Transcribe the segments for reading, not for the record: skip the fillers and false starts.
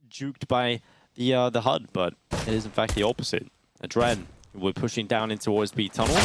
juked by the HUD, but it is in fact the opposite. Adren, we're pushing down in towards B tunnel.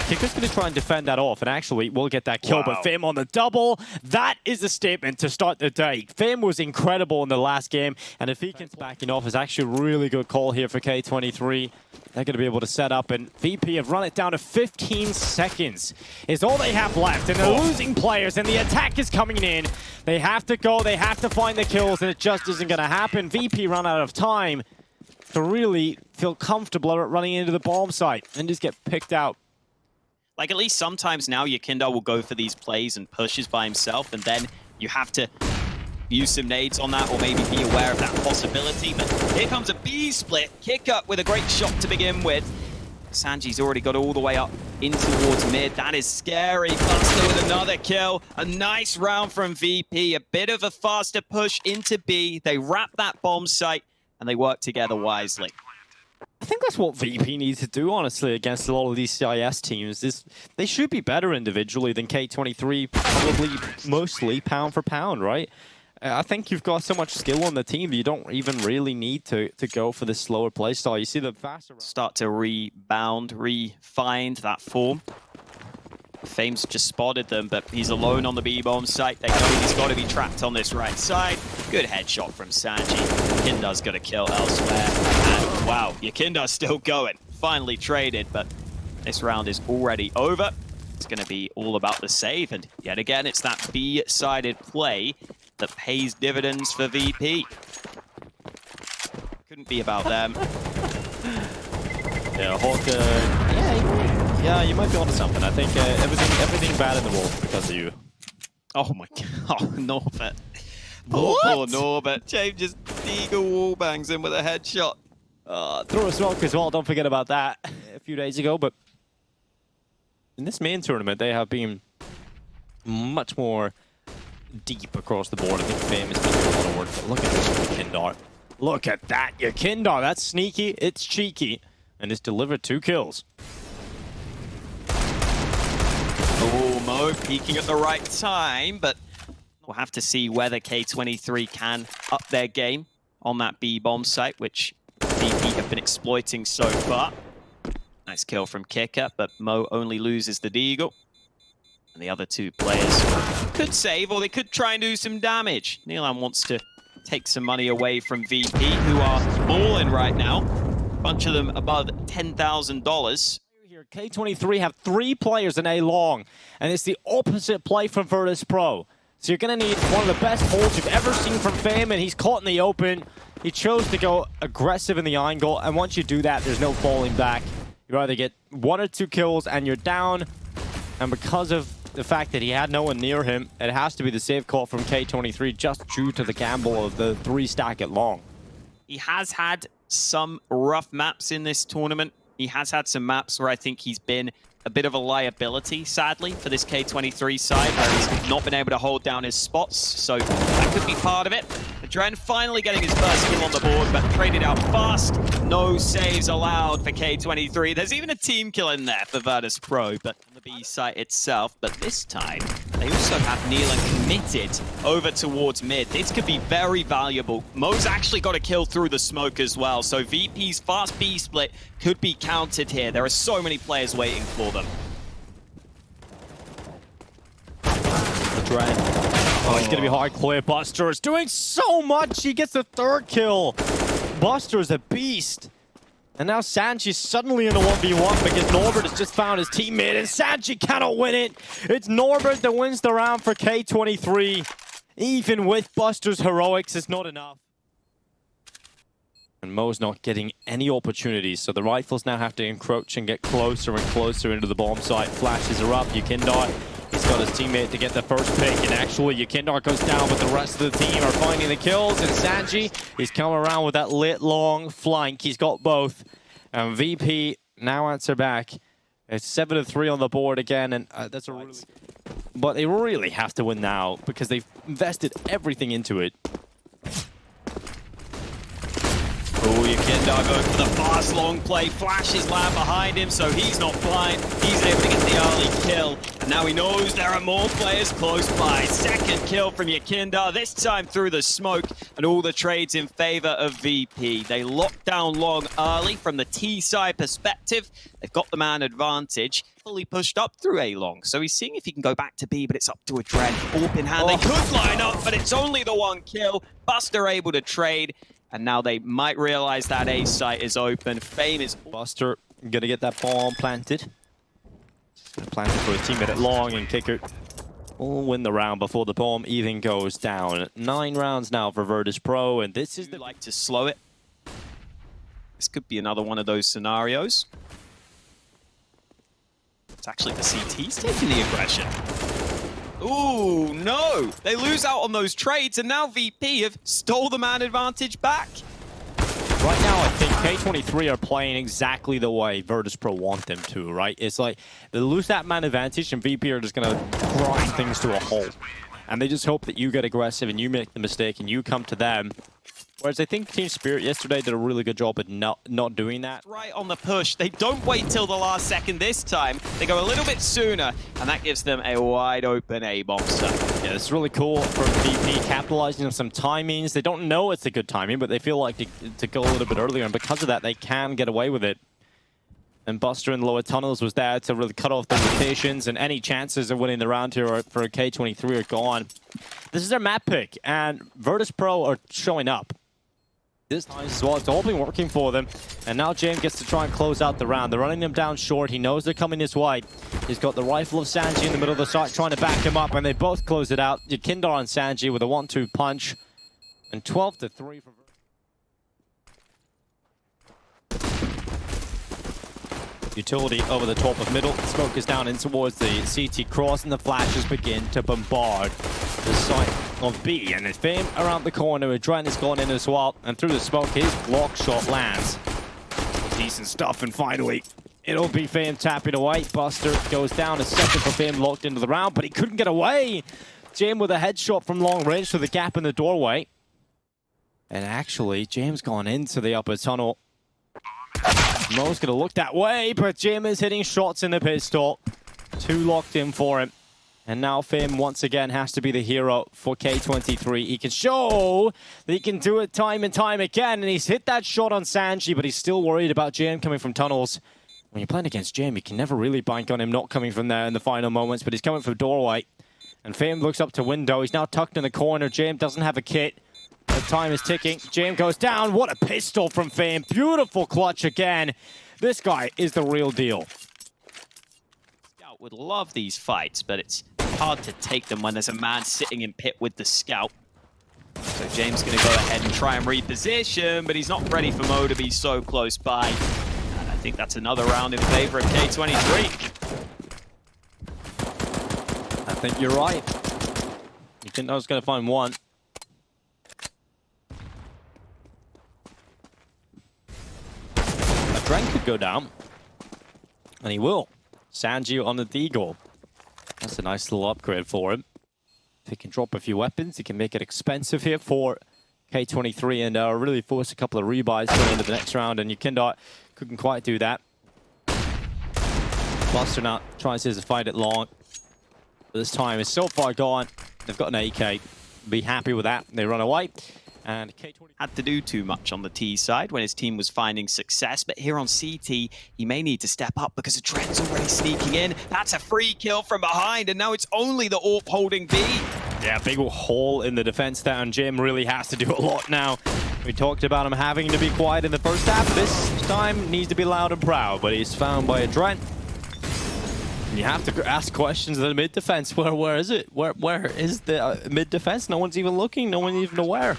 Kicker's going to try and defend that off, and actually will get that kill, but Fim on the double. That is a statement to start the day. Fim was incredible in the last game, and if he can backing off, is actually a really good call here for K23. They're going to be able to set up, and VP have run it down to 15 seconds is all they have left, and they're losing players, and the attack is coming in. They have to go, they have to find the kills, and it just isn't going to happen. VP run out of time to really feel comfortable at running into the bomb site and just get picked out. Like, at least sometimes now Yekindar will go for these plays and pushes by himself, and then you have to use some nades on that or maybe be aware of that possibility. But here comes a B split. Kick up with a great shot to begin with. Sanji's already got all the way up in towards mid. That is scary. Buster with another kill. A nice round from VP. A bit of a faster push into B. They wrap that bomb site and they work together wisely. I think that's what VP needs to do, honestly, against a lot of these CIS teams. They should be better individually than K23, probably mostly pound for pound, right? I think you've got so much skill on the team that you don't even really need to go for this slower playstyle. You see the faster... Start to rebound, re-find that form. Fame's just spotted them, but he's alone on the B-bomb site. They know he's got to be trapped on this right side. Good headshot from Sanji. Yakindar's got a kill elsewhere. And wow, Yakindar's still going. Finally traded, but this round is already over. It's going to be all about the save, and yet again, it's that B-sided play that pays dividends for VP. Couldn't be about them. Yeah, Hawk, yeah, you might be onto something. I think everything bad in the world because of you. Oh my god, Norbert. Poor Norbert. James just eagle wall bangs him with a headshot. Throw a smoke as well, don't forget about that a few days ago, but in this main tournament, they have been much more deep across the board. I think Fame is doing a lot of work, but look at this Yekindar. Look at that Yekindar. That's sneaky, it's cheeky, and it's delivered 2 kills. Oh, Mo peeking at the right time, but we'll have to see whether K23 can up their game on that B-bomb site, which VP have been exploiting so far. Nice kill from Kicker, but Mo only loses the deagle. And the other 2 players could save, or they could try and do some damage. Nilan wants to take some money away from VP, who are balling right now. A bunch of them above $10,000. K23 have 3 players in A long, and it's the opposite play from Virtus.pro. So you're going to need one of the best holds you've ever seen from Fame, and he's caught in the open. He chose to go aggressive in the angle, and once you do that, there's no falling back. You either get 1 or 2 kills, and you're down. And because of the fact that he had no one near him, it has to be the safe call from K23, just due to the gamble of the 3 stack at long. He has had some rough maps in this tournament. He has had some maps where I think he's been a bit of a liability, sadly, for this K23 side, where he's not been able to hold down his spots, so that could be part of it. Adren finally getting his first kill on the board, but traded out fast. No saves allowed for K23. There's even a team kill in there for Virtus.pro, but on the B site itself. But this time, they also have Neelan committed over towards mid. This could be very valuable. Mo's actually got a kill through the smoke as well, so VP's fast B split could be counted here. There are so many players waiting for them. Adren. Oh, he's going to be hard clear. Buster is doing so much. He gets the 3rd kill. Buster is a beast. And now Sanji's suddenly in a 1v1 because Norbert has just found his teammate, and Sanji cannot win it. It's Norbert that wins the round for K23. Even with Buster's heroics, it's not enough. And Mo's not getting any opportunities, so the rifles now have to encroach and get closer and closer into the bomb site. Flashes are up. Yekindar, he's got his teammate to get the first pick, and actually Yekindar goes down, but the rest of the team are finding the kills, and Sanji, he's coming around with that lit long flank. He's got both, and VP now answer back. It's 7-3 on the board again, and that's a really... But they really have to win now because they've invested everything into it. Oh, Yekindar going for the fast long play. Flashes land behind him, so he's not blind. He's able to get the early kill. And And now he knows there are more players close by. Second kill from Yakinda, this time through the smoke, and all the trades in favor of VP. They lock down long early from the T side perspective. They've got the man advantage. Fully pushed up through A long, so he's seeing if he can go back to B, but it's up to a Dren. AWP in hand, they could line up, but it's only the one kill. Buster able to trade, and now they might realize that A site is open. Fame is... Buster gonna get that bomb planted. Planted for a teammate at long, and Kicker will win the round before the bomb even goes down. 9 rounds now for Virtus.pro, and this is the... like to slow it. This could be another one of those scenarios. It's actually the CT's taking the aggression. Ooh, no! They lose out on those trades, and now VP have stole the man advantage back. Right now, I think K23 are playing exactly the way Virtus.pro want them to, right? It's like they lose that man advantage, and VP are just going to grind things to a halt. And they just hope that you get aggressive and you make the mistake and you come to them. Whereas I think Team Spirit yesterday did a really good job at not doing that. Right on the push. They don't wait till the last second this time. They go a little bit sooner, and that gives them a wide open A-bomb site. Yeah, it's really cool for VP, capitalizing on some timings. They don't know it's a good timing, but they feel like to go a little bit earlier, and because of that, they can get away with it. And Buster in lower tunnels was there to really cut off the rotations, and any chances of winning the round here for K23 are gone. This is their map pick, and Virtus.pro are showing up this time as well. It's all been working for them, and now James gets to try and close out the round. They're running them down short. He knows they're coming this way. He's got the rifle of Sanji in the middle of the site trying to back him up, and they both close it out. Yakinda on Sanji with a 1-2 punch, and 12-3 for Utility over the top of middle. Smoke is down in towards the CT cross, and the flashes begin to bombard the site of B. And it's Fame around the corner. Dren has gone in as well, and through the smoke, his block shot lands. Decent stuff, and finally, it'll be Fame tapping away. Buster goes down. A second for Fame locked into the round, but he couldn't get away. James with a headshot from long range through the gap in the doorway. And actually, James gone into the upper tunnel. Mo's gonna look that way, but Jim is hitting shots in the pistol. 2 locked in for him. And now Fim once again has to be the hero for K23. He can show that he can do it time and time again, and he's hit that shot on Sanji, but he's still worried about Jim coming from tunnels. When you're playing against Jim, you can never really bank on him not coming from there in the final moments, but he's coming from doorway. And Fim looks up to window. He's now tucked in the corner. Jim doesn't have a kit. The time is ticking. James goes down. What a pistol from Fame. Beautiful clutch again. This guy is the real deal. Scout would love these fights, but it's hard to take them when there's a man sitting in pit with the Scout. So James going to go ahead and try and reposition, but he's not ready for Mo to be so close by. And I think that's another round in favor of K23. I think you're right. You think I was going to find one. Dren could go down, and he will. Sanji on the Deagle. That's a nice little upgrade for him. If he can drop a few weapons, he can make it expensive here for K23 and really force a couple of rebuys going into the next round, and Yakinda couldn't quite do that. Buster now tries to fight it long. But this time is so far gone. They've got an AK. Be happy with that. They run away. And K23 had to do too much on the T side when his team was finding success, but here on CT, he may need to step up because the Dren's already sneaking in. That's a free kill from behind, and now it's only the AWP holding B. Yeah, big hole in the defense there, and Jim really has to do a lot now. We talked about him having to be quiet in the first half. This time needs to be loud and proud, but he's found by a Dren. You have to ask questions of the mid defense. Where is it? Where is the mid defense? No one's even looking. No one's even aware.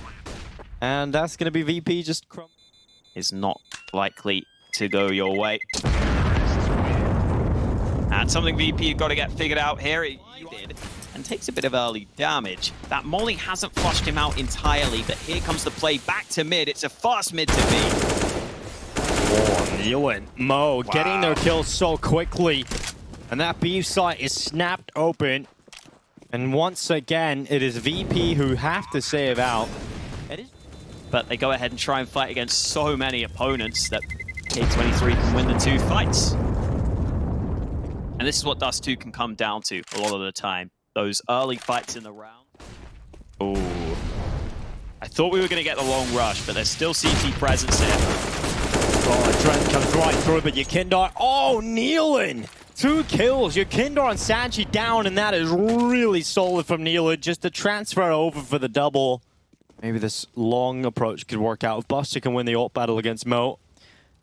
And that's going to be VP just is not likely to go your way. And something VP got to get figured out here. He did, and takes a bit of early damage. That molly hasn't flushed him out entirely, but here comes the play back to mid. It's a fast mid to B. Oh, Ewan, Mo getting their kills so quickly. And that B site is snapped open. And once again, it is VP who have to save out. But they go ahead and try and fight against so many opponents that K23 can win the 2 fights. And this is what Dust 2 can come down to a lot of the time. Those early fights in the round. Ooh. I thought we were going to get the long rush, but there's still CT presence here. Oh, Trent comes right through, but Yakindar, oh, kneeling! 2 kills, Yakindar and Sanchi down, and that is really solid from Nealon. Just to transfer over for the double. Maybe this long approach could work out. If Buster can win the ult battle against Mo.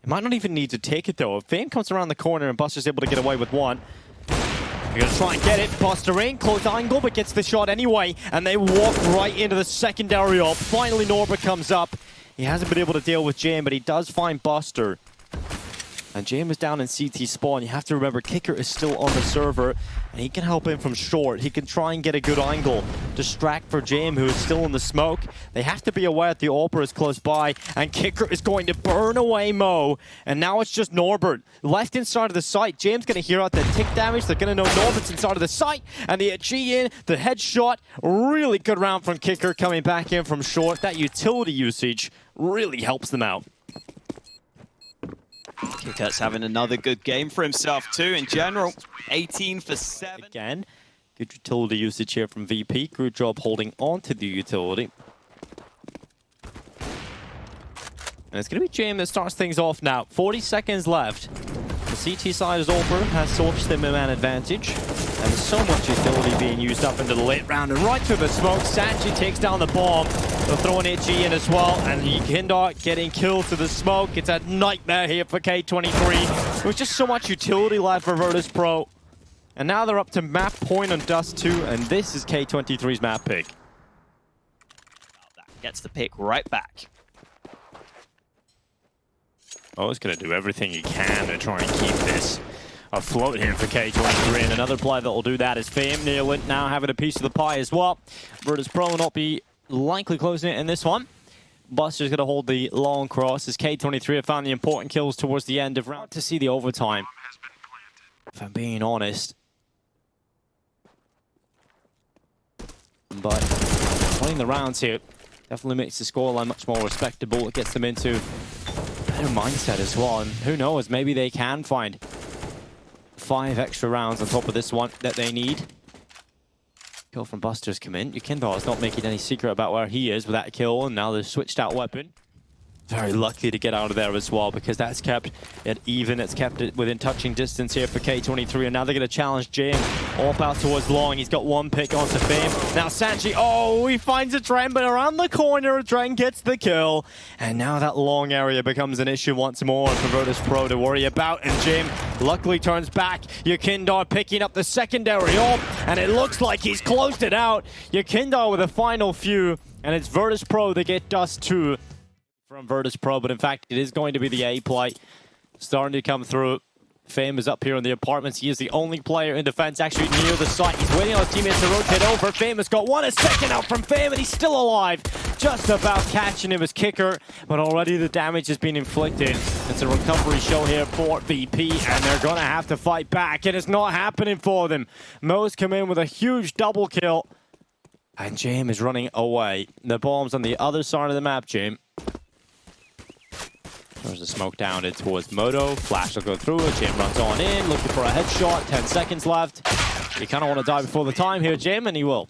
He might not even need to take it, though. If Fame comes around the corner and Buster's able to get away with one, they're going to try and get it. Buster in, close angle, but gets the shot anyway. And they walk right into the secondary ult. Finally, Norbert comes up. He hasn't been able to deal with Jam, but he does find Buster. And Jam is down in CT spawn. You have to remember, Kicker is still on the server, and he can help him from short. He can try and get a good angle. Distract for Jam, who is still in the smoke. They have to be aware that the Opera is close by, and Kicker is going to burn away Mo. And now it's just Norbert. Left inside of the site. Jam's going to hear out the tick damage. They're going to know Norbert's inside of the site. And the G in, the headshot. Really good round from Kicker coming back in from short. That utility usage really helps them out. Kicker's having another good game for himself too. In general, 18 for 7. Again, good utility usage here from VP. Good job holding on to the utility. And it's going to be Jam that starts things off now. 40 seconds left. The CT side is over, has sourced them a man advantage. And there's so much utility being used up into the late round. And right through the smoke, Sanchi takes down the bomb. They'll throw an HE in as well. And Yakindar getting killed to the smoke. It's a nightmare here for K23. There's just so much utility left for Virtus.pro. And now they're up to map point on Dust 2. And this is K23's map pick. That gets the pick right back. Oh, he's going to do everything he can to try and keep this afloat here for K23. And another player that will do that is Fame. Nealon now having a piece of the pie as well. Virtus.pro will not be likely closing it in this one. Buster's going to hold the long cross as K23 have found the important kills towards the end of round to see the overtime. If I'm being honest. But playing the rounds here definitely makes the scoreline much more respectable. It gets them into better mindset as well, and who knows, maybe they can find 5 extra rounds on top of this one that they need. Kill from Buster's come in. Yakindar is not making any secret about where he is with that kill, and now the switched out weapon. Very lucky to get out of there as well, because that's kept it even. It's kept it within touching distance here for K23, and now they're going to challenge James. Off out towards long. He's got one pick onto Fame. Now Sanchi, oh, he finds a Dren, but around the corner, Dren gets the kill. And now that long area becomes an issue once more for Virtus.pro to worry about, and Jim luckily turns back. Yakindar picking up the secondary off, and it looks like he's closed it out. Yakindar with a final few, and it's Virtus.pro that get Dust 2. From Virtus.pro, but in fact, it is going to be the A play starting to come through. Fame is up here in the apartments. He is the only player in defense actually near the site. He's waiting on his teammates to rotate over. Fame has got a second out from Fame, and he's still alive. Just about catching him as Kicker, but already the damage has been inflicted. It's a recovery show here for VP, and they're going to have to fight back, and it's not happening for them. Mo's come in with a huge double kill, and Jam is running away. The bomb's on the other side of the map, Jam. There's the smoke down in towards Moto. Flash will go through it. Jim runs on in, looking for a headshot. 10 seconds left. You kind of want to die before the time here, Jim, and he will.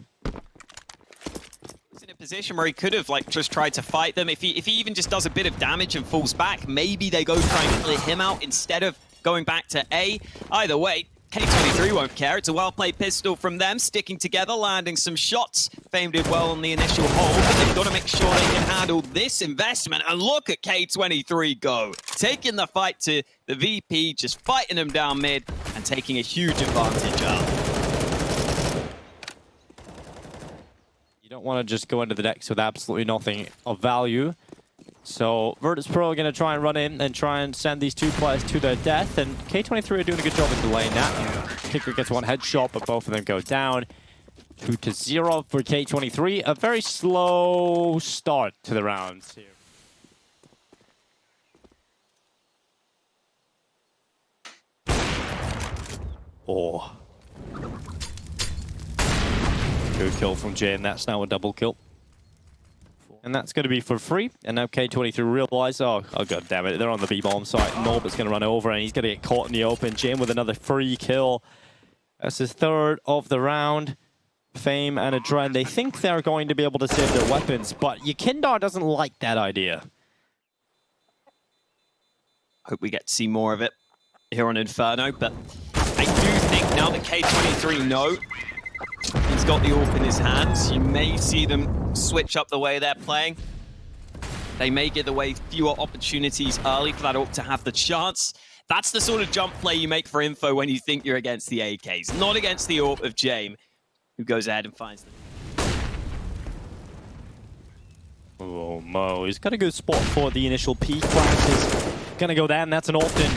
He's in a position where he could have just tried to fight them. If he even just does a bit of damage and falls back, maybe they go try and clear him out instead of going back to A. Either way, K23 won't care. It's a well-played pistol from them, sticking together, landing some shots. Fame did well on the initial hold, but they've got to make sure they can handle this investment. And look at K23 go. Taking the fight to the VP, just fighting them down mid and taking a huge advantage up. You don't want to just go into the decks with absolutely nothing of value. So Virtus.pro are going to try and run in and try and send these two players to their death, and K23 are doing a good job of delaying that. Kicker gets one headshot, but both of them go down. 2-0 for K23. A very slow start to the rounds here. Oh. Good kill from Jane. That's now a double kill. And that's going to be for free. And now K23 realize, oh god damn it, they're on the B-bomb site. Norbit's going to run over and he's going to get caught in the open. Jim with another free kill. That's his third of the round. Fame and Adren, they think they're going to be able to save their weapons, but Yakindar doesn't like that idea. Hope we get to see more of it here on Inferno, but I do think now that K23 know he's got the AWP in his hands, you may see them switch up the way they're playing. They may give away fewer opportunities early for that AWP to have the chance. That's the sort of jump play you make for info when you think you're against the AKs, not against the AWP of Jame, who goes ahead and finds them. Oh, Mo, he's got a good spot for the initial peak. Frags is going to go there, and that's an often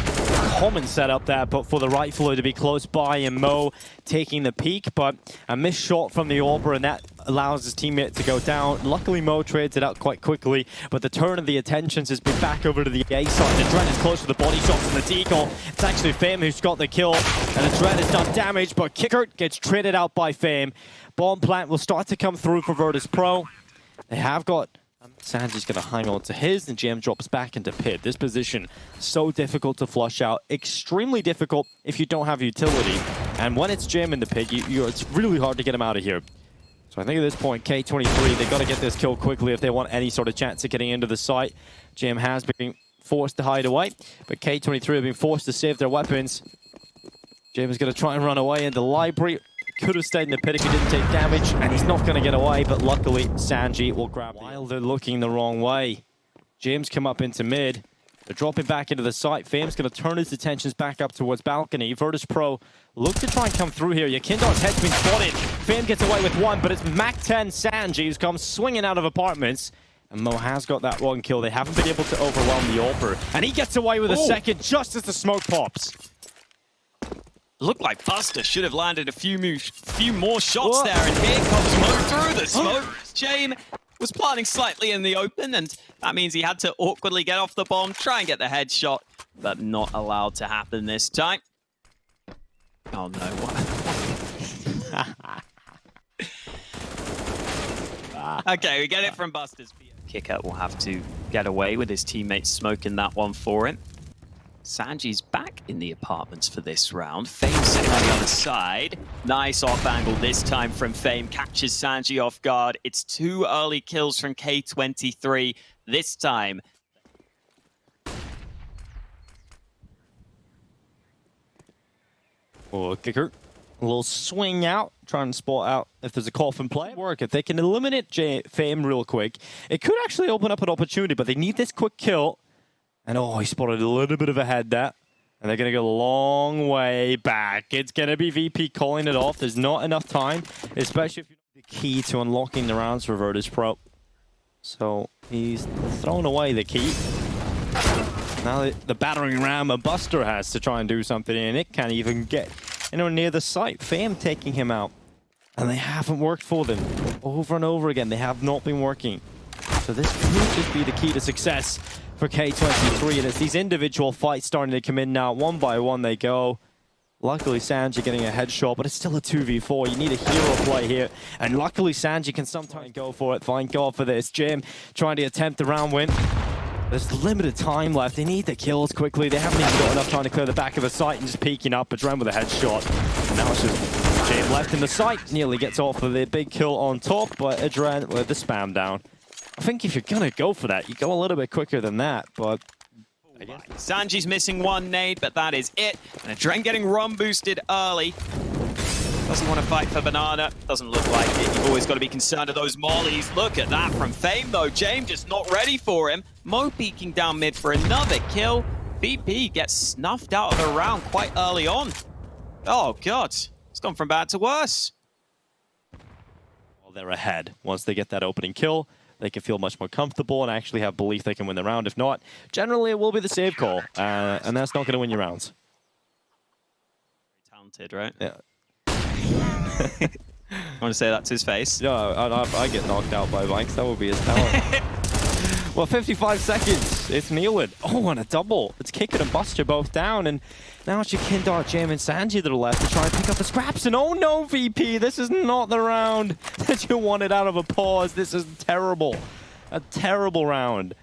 common setup there, but for the right floor to be close by, and Mo taking the peak, but a missed shot from the AWPer, and that allows his teammate to go down. Luckily, Mo trades it out quite quickly, but the turn of the attentions has been back over to the A side. The Adren is close to the body shots and the deagle. It's actually Fame who's got the kill, and the Adren has done damage, but Kicker gets traded out by Fame. Bomb plant will start to come through for Virtus.pro. They have got Sanji's going to hang on to his, and GM drops back into pit. This position, so difficult to flush out. Extremely difficult if you don't have utility. And when it's GM in the pit, it's really hard to get him out of here. So I think at this point, K23, they've got to get this kill quickly if they want any sort of chance of getting into the site. GM has been forced to hide away, but K23 have been forced to save their weapons. GM is going to try and run away in the library. Could have stayed in the pit if he didn't take damage, and he's not going to get away, but luckily Sanji will grab it. While they're looking the wrong way, James come up into mid. They're dropping back into the site. Fame's going to turn his attentions back up towards balcony. Virtus.pro look to try and come through here. Yakindar's head's been spotted. Fame gets away with one, but it's Mac 10 Sanji who's come swinging out of apartments. And Mo has got that one kill. They haven't been able to overwhelm the AWPer, and he gets away with a second just as the smoke pops. Looked like Buster should have landed a few more shots there, and here comes Mo through the smoke. Jame was planting slightly in the open, and that means he had to awkwardly get off the bomb, try and get the headshot, but not allowed to happen this time. Oh no, what? Okay, we get it from Buster's. Kicker will have to get away with his teammates smoking that one for him. Sanji's back in the apartments for this round. Fame sitting on the other side. Nice off angle this time from Fame. Catches Sanji off guard. It's 2 early kills from K23 this time. Oh, Kicker. A little swing out, trying to spot out if there's a coffin play. Work if they can eliminate Fame real quick. It could actually open up an opportunity, but they need this quick kill. And oh, he spotted a little bit of a head there. And they're going to go a long way back. It's going to be VP calling it off. There's not enough time, especially if you're the key to unlocking the rounds for Virtus.pro. So he's thrown away the key. Now the battering ram a Buster has to try and do something, and it can't even get anywhere near the site. Fame taking him out. And they haven't worked for them. Over and over again, they have not been working. So this could just be the key to success for K23, and it's these individual fights starting to come in now. One by one they go. Luckily Sanji getting a headshot, but it's still a 2v4. You need a hero play here, and luckily Sanji can sometimes go for it. Thank God for this. Jim trying to attempt the round win. There's limited time left. They need the kills quickly. They haven't even got enough time to clear the back of the site and just peeking up. Adren with a headshot. And now it's just Jim left in the site. Nearly gets off of the big kill on top, but Adren with the spam down. I think if you're going to go for that, you go a little bit quicker than that, but... Sanji's missing one nade, but that is it. And Adren getting run boosted early. Doesn't want to fight for Banana. Doesn't look like it. You've always got to be concerned of those mollies. Look at that from Fame, though. James just not ready for him. Mo peeking down mid for another kill. BP gets snuffed out of the round quite early on. Oh, God. It's gone from bad to worse. Well, they're ahead once they get that opening kill. They can feel much more comfortable and actually have belief they can win the round. If not, generally it will be the save call, and that's not going to win you rounds. Talented, right? Yeah. Want to say that to his face? Yeah, I get knocked out by Vikes. That would be his talent. Well, 55 seconds. It's kneeling. Oh, and a double. It's Kicker and Buster both down, and now it's Yakindar, Jam, and Sanji that are left to try and pick up the scraps. And oh no, VP, this is not the round that you wanted out of a pause. This is terrible. A terrible round.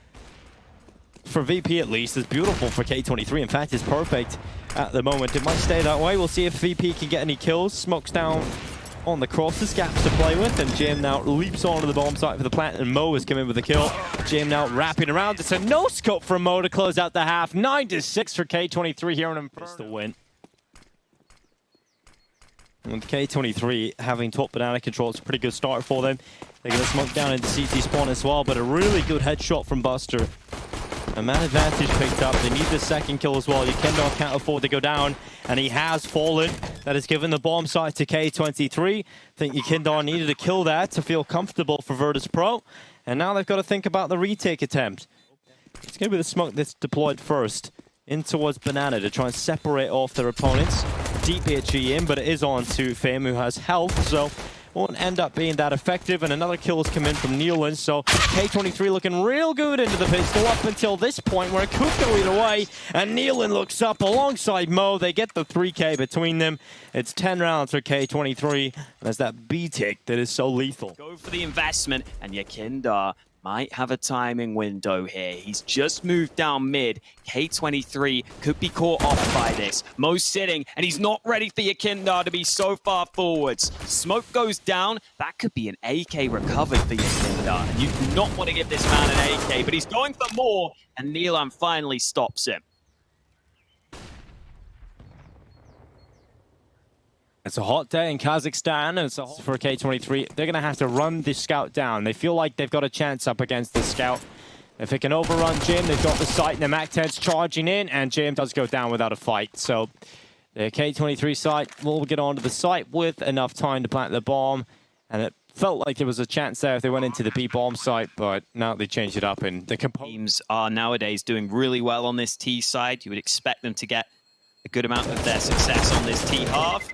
For VP at least, it's beautiful for K23. In fact, it's perfect at the moment. It might stay that way. We'll see if VP can get any kills. Smokes down on the crosses, gaps to play with, and Jim now leaps onto the bomb site for the plant, and Mo is coming with a kill. Jim now wrapping around. It's a no scope for Mo to close out the half. 9-6 for K23 here on Inferno. It's the win. And K23 having top banana control, it's a pretty good start for them. They're going to smoke down into CT spawn as well, but a really good headshot from Buster. A man advantage picked up. They need the second kill as well. Yekindar can't afford to go down, and he has fallen. That has given the bomb site to K23. I think Yekindar needed a kill there to feel comfortable for Virtus.pro. And now they've got to think about the retake attempt. It's going to be the smoke that's deployed first in towards Banana to try and separate off their opponents. Deep HE in, but it is on to Fame, who has health, so won't end up being that effective. And another kill has come in from Nealon, so K23 looking real good into the pistol up until this point where it could go either way. And Nealon looks up alongside Mo. They get the 3K between them. It's 10 rounds for K23, and there's that B-tick that is so lethal. Go for the investment, and Yekindar might have a timing window here. He's just moved down mid. K23 could be caught off by this. Mo's sitting, and he's not ready for Yekindar to be so far forwards. Smoke goes down. That could be an AK recovered for Yekindar. And you do not want to give this man an AK, but he's going for more, and Nealon finally stops him. It's a hot day in Kazakhstan, and it's a hot for K23. They're going to have to run this scout down. They feel like they've got a chance up against the scout. If it can overrun Jim, they've got the site, and the MAC-10's charging in, and Jim does go down without a fight. So the K23 site will get onto the site with enough time to plant the bomb, and it felt like there was a chance there if they went into the B bomb site, but now they changed it up, and the teams are nowadays doing really well on this T side. You would expect them to get a good amount of their success on this T half.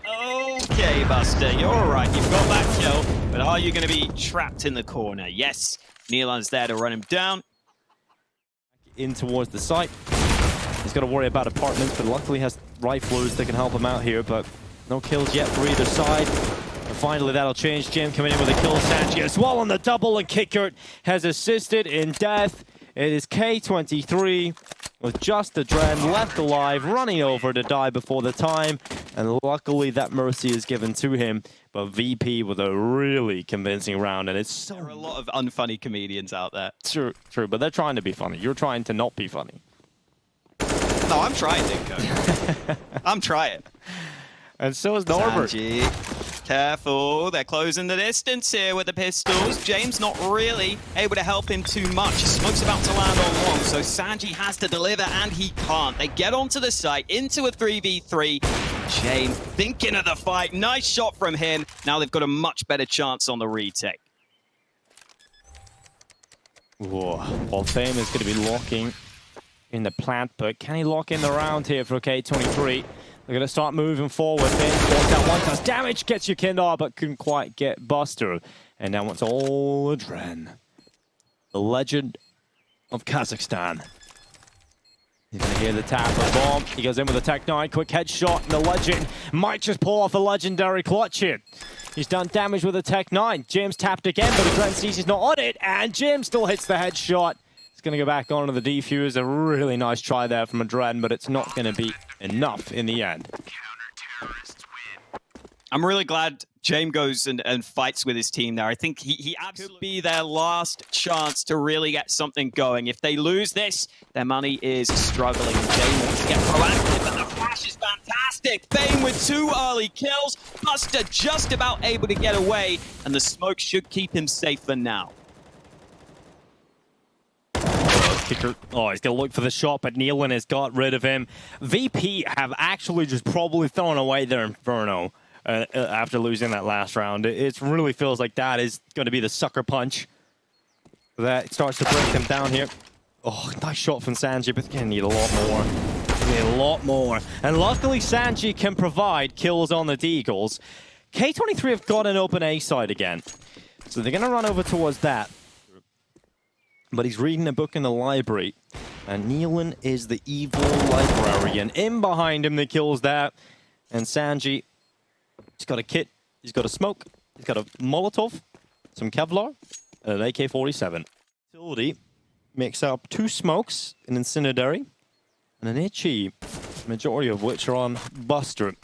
Okay, Buster, you're all right. You've got that kill, but are you going to be trapped in the corner? Yes, Nealon's there to run him down. In towards the site. He's got to worry about apartments, but luckily has riflers that can help him out here, but no kills yet for either side. And finally, that'll change. Jim coming in with a kill. Sanji as well on the double, and Kickert has assisted in death. It is K23 with just the Dren left alive, running over to die before the time. And luckily that mercy is given to him. But VP with a really convincing round, and it's so... There are a lot of unfunny comedians out there. True, but they're trying to be funny. You're trying to not be funny. No, I'm trying, Niko. I'm trying. And so is Norbert. Sanji. Careful, they're closing the distance here with the pistols. James not really able to help him too much. Smoke's about to land on long, so Sanji has to deliver, and he can't. They get onto the site, into a 3v3. James thinking of the fight. Nice shot from him. Now they've got a much better chance on the retake. Whoa. Well, Fame is going to be locking in the plant, but can he lock in the round here for K23? They're going to start moving forward. Fame goes down one touch. Damage gets Yekindar, but couldn't quite get Buster. And now it's all Dren, the legend of Kazakhstan. He's going to hear the tap of the bomb. He goes in with a Tech 9. Quick headshot, and the legend might just pull off a legendary clutch hit. He's done damage with a Tech 9. James tapped again, but Dren sees he's not on it, and Jim still hits the headshot. He's going to go back onto the defuse. A really nice try there from a Dren, but it's not going to be enough in the end. I'm really glad James goes and fights with his team there. I think he absolutely could be their last chance to really get something going. If they lose this, their money is struggling. James wants to get proactive, but the flash is fantastic. Bane with 2 early kills. Buster just about able to get away, and the smoke should keep him safe for now. Kicker. Oh, he's going to look for the shot, but Nealon has got rid of him. VP have actually just probably thrown away their Inferno after losing that last round. It really feels like that is going to be the sucker punch that starts to break them down here. Oh, nice shot from Sanji, but they're going to need a lot more. Need a lot more. And luckily, Sanji can provide kills on the Deagles. K23 have got an open A side again. So they're going to run over towards that. But he's reading a book in the library. And Nealon is the evil librarian. In behind him, the kills that. And Sanji, he's got a kit, he's got a smoke, he's got a Molotov, some Kevlar, and an AK-47. Utility makes up 2 smokes, an incendiary, and an itchy, majority of which are on Buster.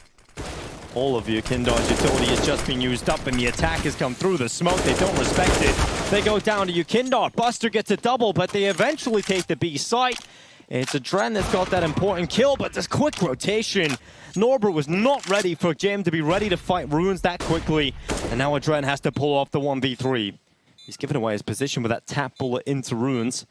All of your Kindard's utility has just been used up, and the attack has come through the smoke. They don't respect it. They go down to Kindard. Buster gets a double, but they eventually take the B site. It's a Dren that's got that important kill, but this quick rotation. Norbert was not ready for Jim to be ready to fight Ruins that quickly, and now a Dren has to pull off the 1v3. He's given away his position with that tap bullet into Ruins.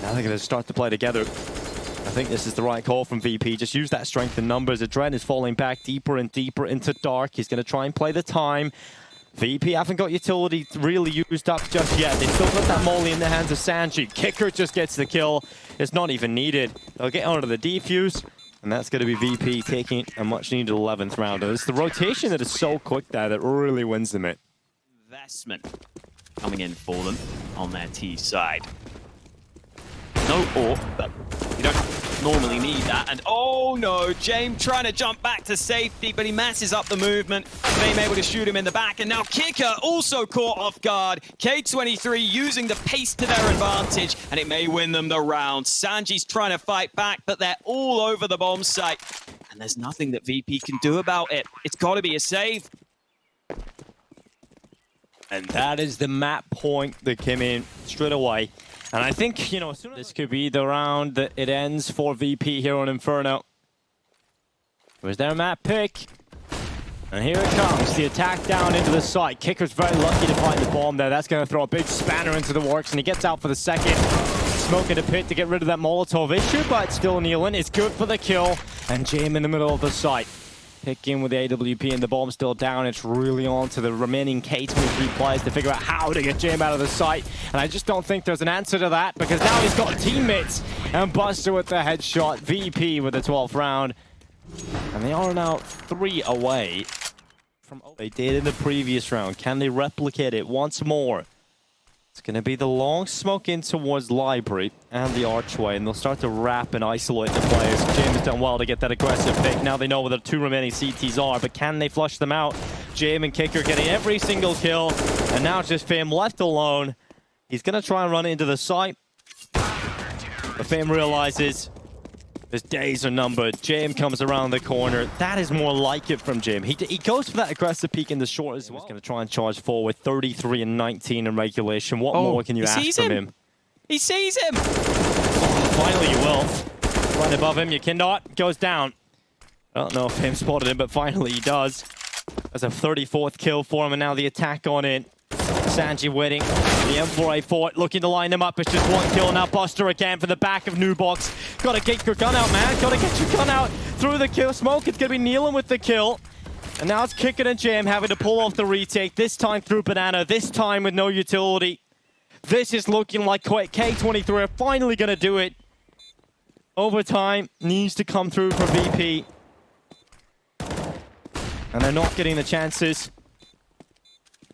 Now they're going to start to play together. I think this is the right call from VP. Just use that strength in numbers. The Dren is falling back deeper and deeper into Dark. He's going to try and play the time. VP haven't got utility really used up just yet. They still got that molly in the hands of Sanji. Kicker just gets the kill. It's not even needed. They'll get onto the defuse, and that's going to be VP taking a much-needed 11th round. And it's the rotation that is so quick there that really wins them it. Investment coming in for them on their T side. No AWP, but you don't normally need that. And oh no, James trying to jump back to safety, but he messes up the movement. Fame able to shoot him in the back, and now Kicker also caught off guard. K23 using the pace to their advantage, and it may win them the round. Sanji's trying to fight back, but they're all over the bomb site. And there's nothing that VP can do about it. It's got to be a save. And that is the map point that came in straight away. And I think, you know, this could be the round that it ends for VP here on Inferno. Was their map pick? And here it comes, the attack down into the site. Kicker's very lucky to find the bomb there. That's going to throw a big spanner into the works, and he gets out for the second. Smoking a pit to get rid of that Molotov issue, but still kneeling. It's good for the kill. And Jam in the middle of the site. Picking with the AWP and the bomb still down. It's really on to the remaining K23 players to figure out how to get Jam out of the site. And I just don't think there's an answer to that, because now he's got teammates. And Buster with the headshot. VP with the 12th round. And they are now 3 away from what they did in the previous round. Can they replicate it once more? It's going to be the long smoke in towards Library and the archway, and they'll start to wrap and isolate the players. James has done well to get that aggressive pick. Now they know where the 2 remaining CTs are, but can they flush them out? James and Kicker getting every single kill, and now it's just Fame left alone. He's going to try and run into the site, but Fame realizes his days are numbered. James comes around the corner. That is more like it from James. He goes for that aggressive peek in the short as well. He's going to try and charge forward. 33 and 19 in regulation. What more can you ask from him? He sees him! Finally you will. Right above him, Kindard goes down. I don't know if Fame spotted him, but finally he does. That's a 34th kill for him, and now the attack on it. Sanji waiting. The M4A4 looking to line them up. It's just 1 kill. Now Buster again for the back of New Box. Gotta get your gun out, man. Gotta get your gun out through the kill smoke. It's gonna be kneeling with the kill. And now it's Kicking and Jam having to pull off the retake. This time through Banana. This time with no utility. This is looking like K23 are finally gonna do it. Overtime needs to come through for VP. And they're not getting the chances.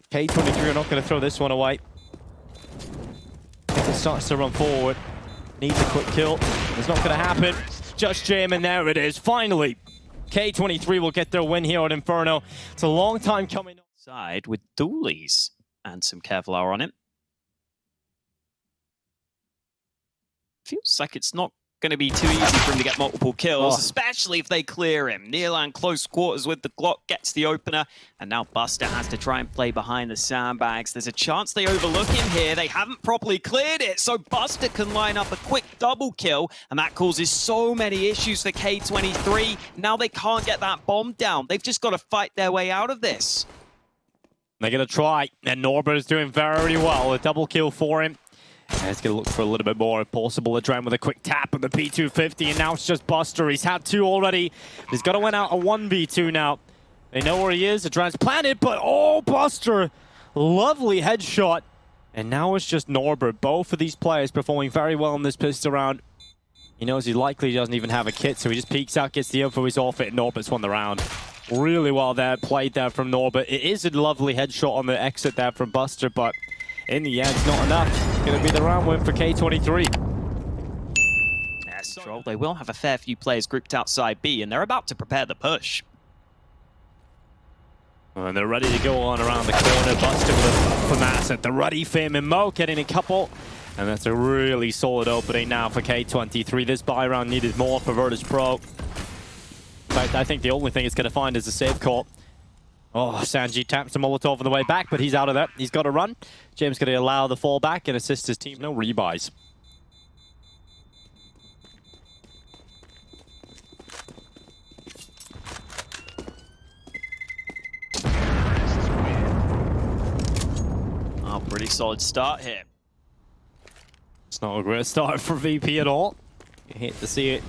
K23 are not going to throw this one away. It starts to run forward. Needs a quick kill. It's not going to happen. Just Jam, and there it is. Finally, K23 will get their win here at Inferno. It's a long time coming. Side with dualies and some Kevlar on it. Feels like it's not going to be too easy for him to get multiple kills, especially if they clear him. Nearland close quarters with the Glock, gets the opener, and now Buster has to try and play behind the sandbags. There's a chance they overlook him here. They haven't properly cleared it, so Buster can line up a quick double kill, and that causes so many issues for K23. Now they can't get that bomb down. They've just got to fight their way out of this. They're going to try, and Norbert is doing very well. A double kill for him. And he's going to look for a little bit more if possible. Adren with a quick tap of the P250, and now it's just Buster. He's had 2 already. He's got to win out a 1v2 now. They know where he is. Adren's planted, but oh, Buster! Lovely headshot. And now it's just Norbert. Both of these players performing very well in this pistol round. He knows he likely doesn't even have a kit, so he just peeks out, gets the info, he's off it, and Norbert's won the round. Really well there, played there from Norbert. It is a lovely headshot on the exit there from Buster, but in the end, not enough. It's going to be the round win for K23. Yes, Troll. They will have a fair few players grouped outside B, and they're about to prepare the push. And they're ready to go on around the corner. Buster with a FAMAS at the ready. Fame and Mo getting a couple. And that's a really solid opening now for K23. This buy round needed more for Virtus.pro. In fact, I think the only thing it's going to find is a save call. Oh, Sanji taps the Molotov on the way back, but he's out of there. He's got to run. James going to allow the fallback and assist his team. No rebuys. Oh, pretty solid start here. It's not a great start for VP at all. You hate to see it.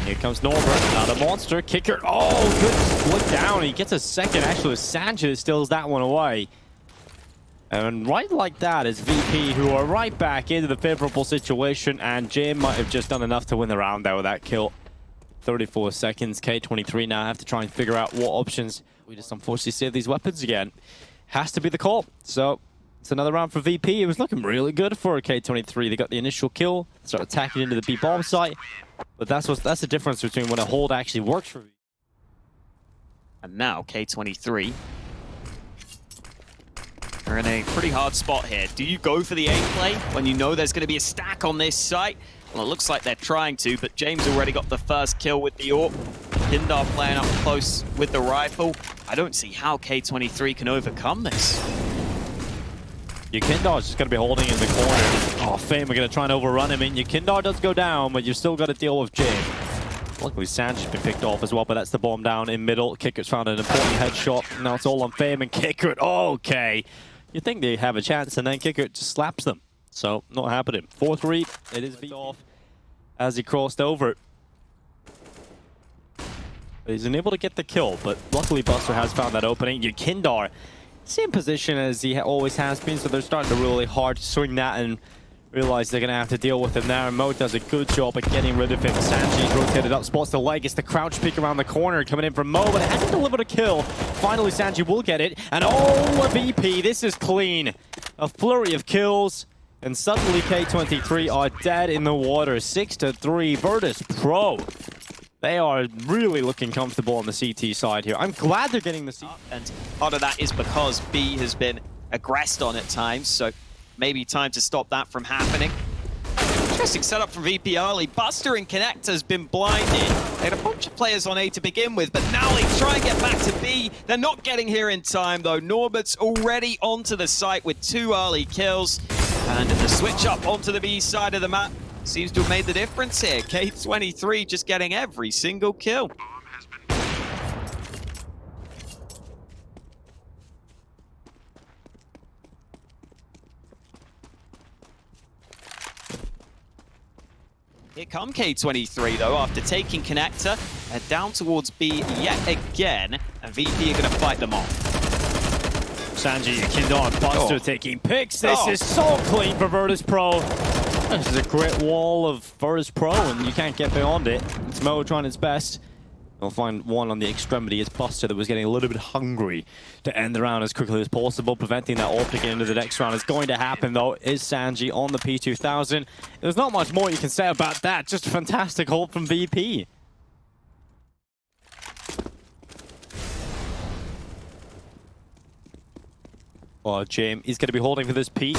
Here comes Norbert, not a monster. Kicker, oh, good split down. He gets a second, actually. Sanchez steals that one away. And right like that is VP, who are right back into the favorable situation, and Jim might have just done enough to win the round there with that kill. 34 seconds, K23 now have to try and figure out what options. We just unfortunately save these weapons again. Has to be the call. So it's another round for VP. It was looking really good for K23. They got the initial kill, start attacking into the B bomb site. But that's the difference between when a hold actually works for VP. And now K23 are in a pretty hard spot here. Do you go for the A play when you know there's going to be a stack on this site? Well, it looks like they're trying to, but James already got the first kill with the AWP. Kindar playing up close with the rifle. I don't see how K23 can overcome this. Kindar's just going to be holding in the corner. Oh, Fame are going to try and overrun him. And Kindar does go down, but you've still got to deal with James. Luckily, Sanji's been picked off as well, but that's the bomb down in middle. Kicker's found an important headshot. Now it's all on Fame and Kicker. Oh, okay. You think they have a chance, and then Kicker just slaps them. So, not happening. 4-3. It is beat off as he crossed over. He's unable to get the kill, but luckily Buster has found that opening. Kindar, same position as he always has been, so they're starting to really hard swing that and realize they're going to have to deal with him there. And Mo does a good job at getting rid of him. Sanji's rotated up, spots the leg. It's the crouch peek around the corner coming in from Mo, but it hasn't delivered a kill. Finally, Sanji will get it. And oh, a VP. This is clean. A flurry of kills. And suddenly K23 are dead in the water. 6-3, Virtus.pro. They are really looking comfortable on the CT side here. I'm glad they're getting the CT. And part of that is because B has been aggressed on at times, so maybe time to stop that from happening. Interesting setup from VP early. Buster and Connector has been blinded. They had a bunch of players on A to begin with, but now they try and get back to B. They're not getting here in time, though. Norbert's already onto the site with 2 early kills. And the switch up onto the B side of the map seems to have made the difference here. K23 just getting every single kill. Here come K23 though, after taking Connector and down towards B yet again, and VP are going to fight them off. Sanji, Kindar, Buster taking picks. This is so clean for Virtus.pro. This is a great wall of Virtus.pro, and you can't get beyond it. It's Mo trying his best. We'll find one on the extremity. It's Buster that was getting a little bit hungry to end the round as quickly as possible, preventing that AWP to get into the next round. It's going to happen, though. Is Sanji on the P2000? There's not much more you can say about that. Just a fantastic hold from VP. Oh, James, he's going to be holding for this peak.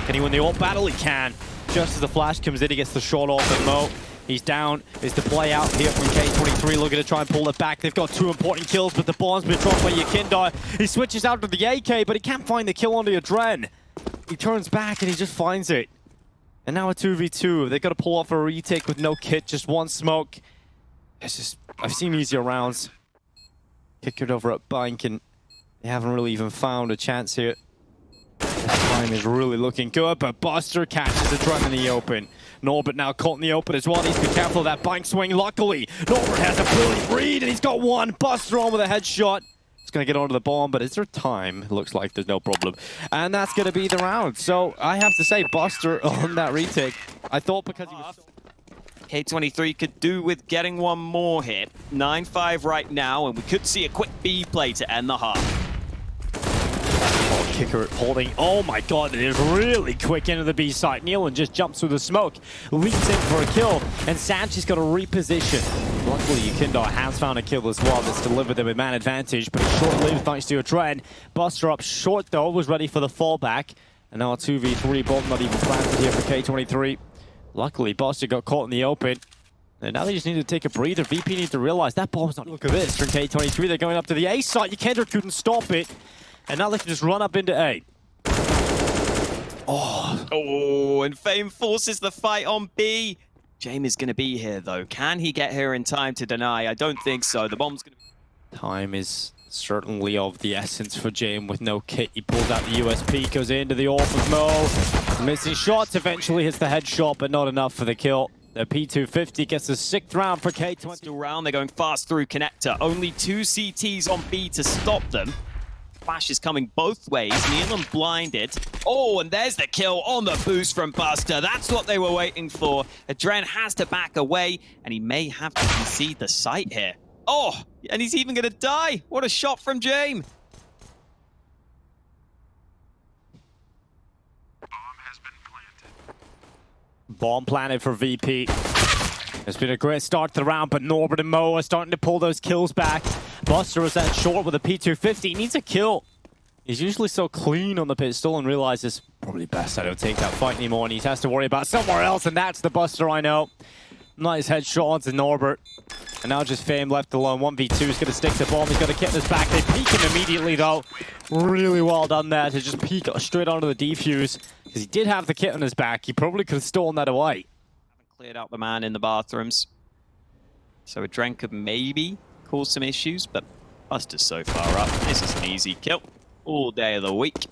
Can he win the AWP battle? He can. Just as the flash comes in, he gets the shot off at Mo. He's down. It's the play out here from K23, looking to try and pull it back. They've got 2 important kills, but the bomb's been dropped by Kindar. He switches out to the AK, but he can't find the kill onto Adren. He turns back and he just finds it. And now a 2v2. They've got to pull off a retake with no kit, just 1 smoke. It's just, I've seen easier rounds. Kick it over at Bank, and they haven't really even found a chance here. This time is really looking good, but Buster catches the drum in the open. Norbert now caught in the open as well. Needs to be careful of that bank swing. Luckily, Norbert has a brilliant read, and he's got 1. Buster on with a headshot. He's going to get onto the bomb, but is there time? Looks like there's no problem. And that's going to be the round. So I have to say, Buster on that retake, I thought because he was... K23 could do with getting 1 more hit. 9-5 right now, and we could see a quick B play to end the half. Kicker holding. Oh my god, it is really quick into the B site. Nealon just jumps through the smoke, leaps in for a kill, and Sanji's got to reposition. Luckily, Kindar has found a kill as well that's delivered them with man advantage, but it's short-lived thanks to a trend. Buster up short though, was ready for the fallback. And now a 2v3, bomb not even planted here for K23. Luckily, Buster got caught in the open. And now they just need to take a breather. VP needs to realize that bomb's not... Look at this from K23. They're going up to the A site. Yukendra couldn't stop it. And now they can just run up into A. Oh, and Fame forces the fight on B. James is going to be here, though. Can he get here in time to deny? I don't think so. The bomb's going to... Time is certainly of the essence for James with no kit. He pulls out the USP, goes into the AWP of Mo. Missing shots, eventually hits the headshot, but not enough for the kill. The P250 gets the 6th round for K20. Still round, they're going fast through connector. Only 2 CTs on B to stop them. Flash is coming both ways. Nealon blinded. Oh, and there's the kill on the boost from Buster. That's what they were waiting for. Adren has to back away, and he may have to concede the site here. Oh, and he's even going to die. What a shot from James. Bomb planted for VP. It's been a great start to the round, but Norbert and Mo are starting to pull those kills back. Buster was that short with a P250. He needs a kill. He's usually so clean on the pistol and realizes probably best I don't take that fight anymore, and he has to worry about somewhere else, and that's the Buster I know. Nice headshot onto Norbert. And now just Fame left alone. 1v2 is going to stick the bomb. He's got to get in his back. They peek him immediately, though. Really well done there to just peek straight onto the defuse. Because he did have the kit on his back. He probably could have stolen that away. Haven't cleared out the man in the bathrooms. So Adren could maybe cause some issues, but Buster's so far up. This is an easy kill. All day of the week.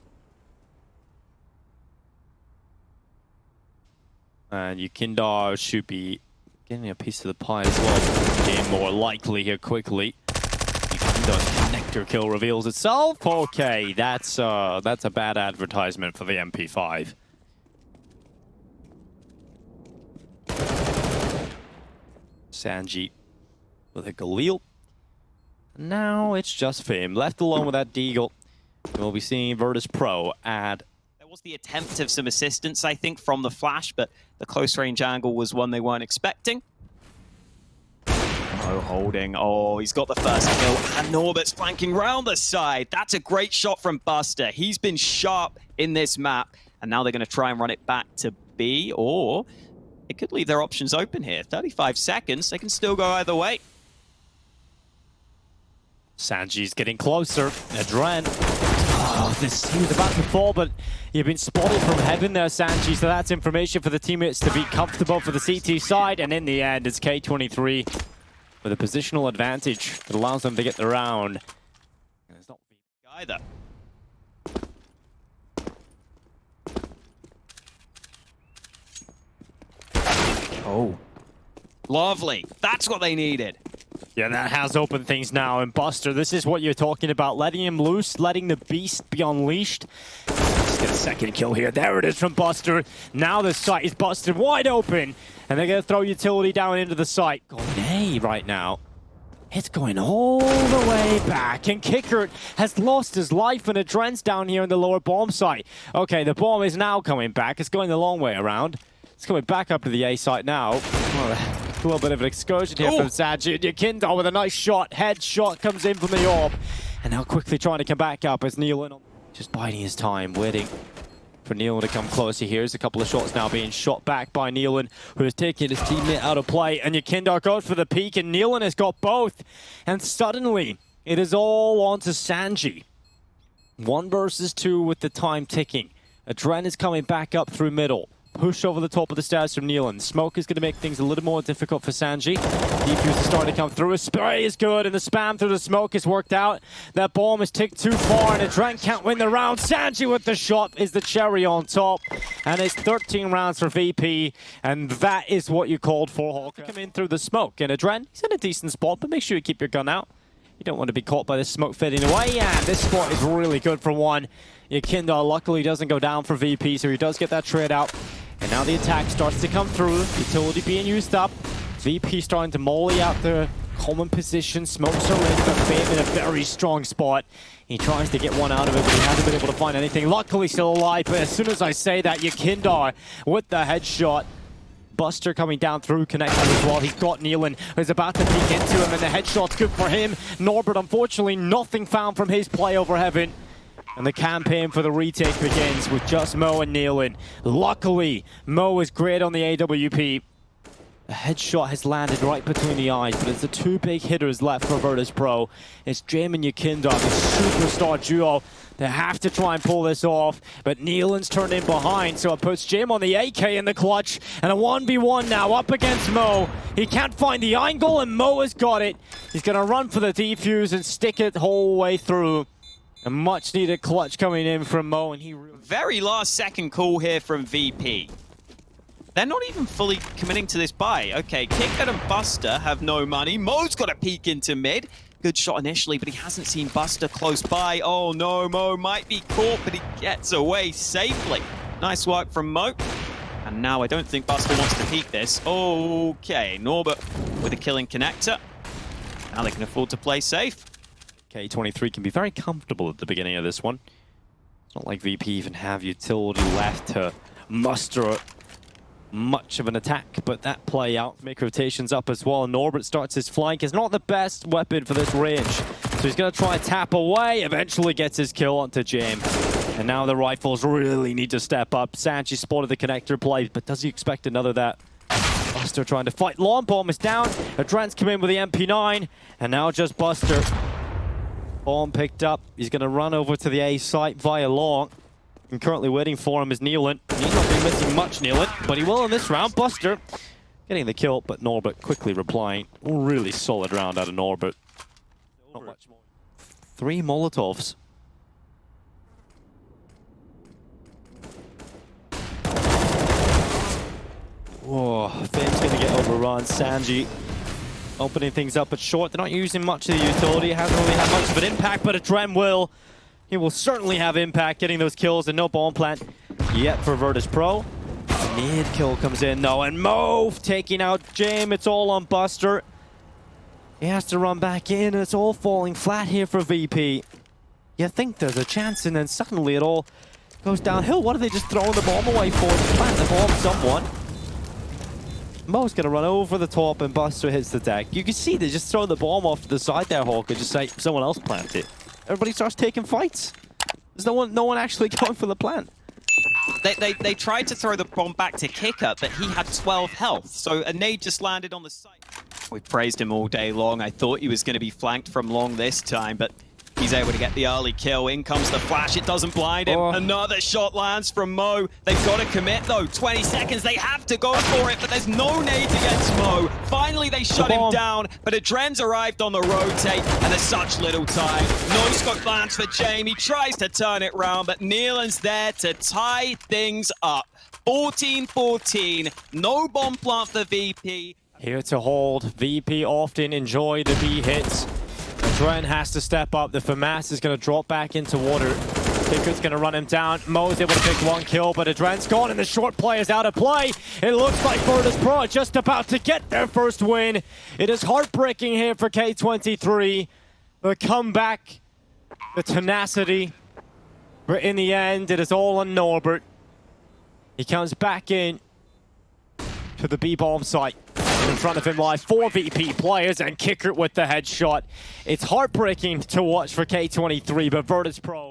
And Yukendra should be getting a piece of the pie as well. Getting more likely here quickly. Yukendra's connector kill reveals itself. Okay, that's a bad advertisement for the MP5. Sanji with a Galil. Now it's just Fame left alone with that Deagle. We'll be seeing Virtus.pro add. There was the attempt of some assistance, I think, from the Flash, but the close range angle was one they weren't expecting. Oh, holding. Oh, he's got the first kill. And Norbert's flanking round the side. That's a great shot from Buster. He's been sharp in this map. And now they're going to try and run it back to B, or it could leave their options open here. 35 seconds. They can still go either way. Sanji's getting closer. Adren. Oh, he was about to fall, but you've been spotted from heaven there, Sanji. So that's information for the teammates to be comfortable for the CT side. And in the end, it's K23 with a positional advantage that allows them to get the round. And it's not either. Oh. Lovely. That's what they needed. Yeah, that has opened things now. And Buster, this is what you're talking about. Letting him loose, letting the beast be unleashed. Let's get a second kill here. There it is from Buster. Now the site is busted wide open. And they're going to throw utility down into the site. Going A right now. It's going all the way back. And Kickert has lost his life, and Adren's down here in the lower bomb site. Okay, the bomb is now coming back. It's going the long way around. It's coming back up to the A site now. A little bit of an excursion here from Sanji. Yukendra with a nice shot. Headshot comes in from the AWP. And now quickly trying to come back up as Nealon just biding his time, waiting for Nealon to come closer. Here's a couple of shots now being shot back by Nealon, who is taking his teammate out of play. And Yukendra goes for the peek, and Nealon has got both. And suddenly, it is all on to Sanji. 1 versus 2 with the time ticking. Adren is coming back up through middle. Push over the top of the stairs from Nealon. Smoke is going to make things a little more difficult for Sanji. Defuse is starting to come through. A spray is good, and the spam through the smoke has worked out. That bomb is ticked too far, and Adren can't win the round. Sanji with the shot is the cherry on top. And it's 13 rounds for VP, and that is what you called for. Hawk come in through the smoke, and Adren, he's in a decent spot, but make sure you keep your gun out. You don't want to be caught by this smoke fading away. Yeah, this spot is really good for one. Yukendra luckily doesn't go down for VP, so he does get that trade out. And now the attack starts to come through. Utility being used up. VP starting to molly out the common position. Smokes are in, but Fame in a very strong spot. He tries to get one out of it, but he hasn't been able to find anything. Luckily still alive, but as soon as I say that, Yukendra with the headshot. Buster coming down through, connecting as well. He's got Nealon, who's about to peek into him, and the headshot's good for him. Norbert, unfortunately, nothing found from his play over heaven. And the campaign for the retake begins with just Mo and Nealon. Luckily, Mo is great on the AWP. A headshot has landed right between the eyes, but it's the two big hitters left for Virtus.pro. It's Jame and Yakinda, the superstar duo. They have to try and pull this off, but Nealon's turned in behind, so it puts Jame on the AK in the clutch, and a 1v1 now up against Mo. He can't find the angle, and Mo has got it. He's gonna run for the defuse and stick it whole way through. A much needed clutch coming in from Mo, and he very last second call here from VP. They're not even fully committing to this buy. Okay, Kicker and Buster have no money. Mo's got a peek into mid. Good shot initially, but he hasn't seen Buster close by. Oh no, Mo might be caught, but he gets away safely. Nice work from Mo. And now I don't think Buster wants to peek this. Okay, Norbert with a killing connector. Now they can afford to play safe. K23 can be very comfortable at the beginning of this one. It's not like VP even have utility left to muster much of an attack, but that play out, make rotations up as well. Norbert starts his flank. Is not the best weapon for this range, so he's going to try and tap away, eventually gets his kill onto Jame. And now the rifles really need to step up. Sanji spotted the connector play, but does he expect another that? Buster trying to fight. Long bomb is down. Adrance come in with the MP9, and now just Buster. Bomb picked up. He's going to run over to the A site via long. And currently waiting for him is Nealon. He's not been missing much, Nealon, but he will in this round. Buster getting the kill, but Norbert quickly replying. Really solid round out of Norbert. Not much more. 3 Molotovs. Whoa, Fame's gonna get overrun. Sanji opening things up at short. They're not using much of the utility. It hasn't really had much of an impact, but Adren will. He will certainly have impact getting those kills, and no bomb plant yet for Virtus.pro. Mid kill comes in though, and Mo taking out Jame. It's all on Buster. He has to run back in, and it's all falling flat here for VP. You think there's a chance, and then suddenly it all goes downhill. What are they just throwing the bomb away for? Plant the bomb, someone. Mo's gonna run over the top, and Buster hits the deck. You can see they just throw the bomb off to the side there, Hawk, and just say someone else plant it. Everybody starts taking fights. There's no one actually going for the plant. They tried to throw the bomb back to Kicker, but he had 12 health, so a nade just landed on the site. We've praised him all day long. I thought he was going to be flanked from long this time, but he's able to get the early kill. In comes the flash. It doesn't blind him. Oh. Another shot lands from Mo. They've got to commit, though. 20 seconds. They have to go for it, but there's no nades against Mo. Finally, they shut him down, but Adren's arrived on the rotate, and there's such little time. No scope lands for Jame. He tries to turn it round, but Nealon's there to tie things up. 14-14. No bomb plant for VP. Here to hold. VP often enjoy the B hits. Adren has to step up. The FAMAS is going to drop back into water. Kicker's going to run him down. Mo's able to pick 1 kill, but Adren's gone, and the short play is out of play. It looks like Virtus.pro are just about to get their first win. It is heartbreaking here for K23. The comeback, the tenacity. But in the end, it is all on Norbert. He comes back in to the B-bomb site. In front of him lie 4 VP players, and Kicker with the headshot. It's heartbreaking to watch for K23, but Virtus.pro